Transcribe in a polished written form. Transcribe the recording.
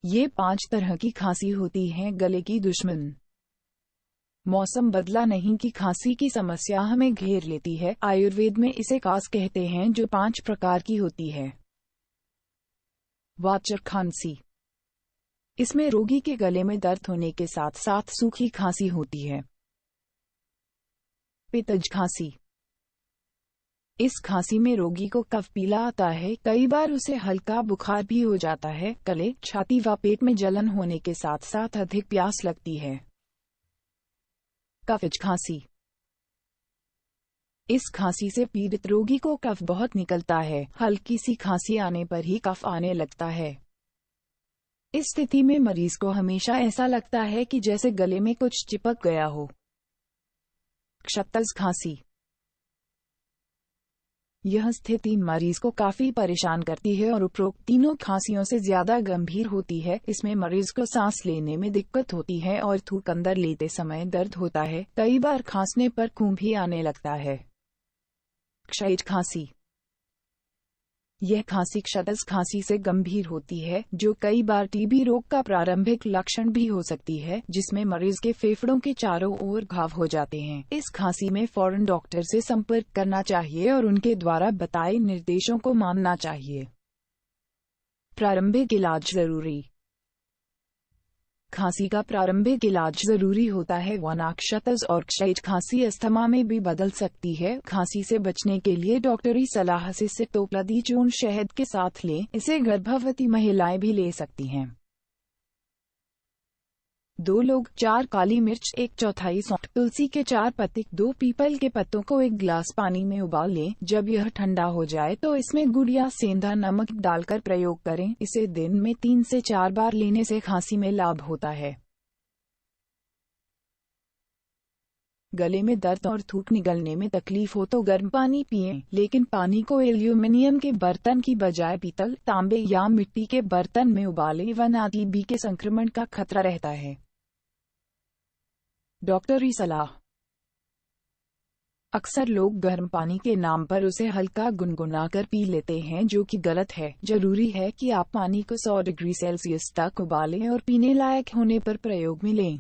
ये 5 तरह की खांसी होती है। गले की दुश्मन। मौसम बदला नहीं कि खांसी की समस्या हमें घेर लेती है। आयुर्वेद में इसे कास कहते हैं, जो 5 प्रकार की होती है। वाचक खांसी। इसमें रोगी के गले में दर्द होने के साथ साथ सूखी खांसी होती है। पित्तज खांसी। इस खांसी में रोगी को कफ पीला आता है, कई बार उसे हल्का बुखार भी हो जाता है। गले, छाती व पेट में जलन होने के साथ साथ अधिक प्यास लगती है। कफज खांसी। इस खांसी से पीड़ित रोगी को कफ बहुत निकलता है, हल्की सी खांसी आने पर ही कफ आने लगता है। इस स्थिति में मरीज को हमेशा ऐसा लगता है कि जैसे गले में कुछ चिपक गया हो। क्षतज खांसी। यह स्थिति मरीज को काफी परेशान करती है और उपरोक्त तीनों खांसियों से ज्यादा गंभीर होती है। इसमें मरीज को सांस लेने में दिक्कत होती है और थूक अंदर लेते समय दर्द होता है। कई बार खांसने पर खून भी आने लगता है। क्षयज खांसी। यह खांसी क्षतज खांसी से गंभीर होती है, जो कई बार टीबी रोग का प्रारंभिक लक्षण भी हो सकती है, जिसमें मरीज के फेफड़ों के चारों ओर घाव हो जाते हैं। इस खांसी में फौरन डॉक्टर से संपर्क करना चाहिए और उनके द्वारा बताए निर्देशों को मानना चाहिए। प्रारंभिक इलाज जरूरी। खांसी का प्रारंभिक इलाज जरूरी होता है, वरना क्षतज और क्षयज खांसी अस्थमा में भी बदल सकती है। खांसी से बचने के लिए डॉक्टरी सलाह से सिट्रोप्लादी चूर्ण शहद के साथ लें। इसे गर्भवती महिलाएं भी ले सकती हैं। 2 लोग, 4 काली मिर्च, 1/4 सौंठ, तुलसी के 4 पत्ते, 2 पीपल के पत्तों को 1 गिलास पानी में उबाल लें। जब यह ठंडा हो जाए तो इसमें गुड़ या सेंधा नमक डालकर प्रयोग करें। इसे दिन में 3 से 4 बार लेने से खांसी में लाभ होता है। गले में दर्द और थूक निकलने में तकलीफ हो तो गर्म पानी पिएं, लेकिन पानी को एल्यूमिनियम के बर्तन की बजाय पीतल, तांबे या मिट्टी के बर्तन में उबालें, वरना टीबी के संक्रमण का खतरा रहता है। डॉक्टरी सलाह। अक्सर लोग गर्म पानी के नाम पर उसे हल्का गुनगुनाकर पी लेते हैं, जो कि गलत है। जरूरी है कि आप पानी को 100 डिग्री सेल्सियस तक उबालें और पीने लायक होने पर प्रयोग में लें।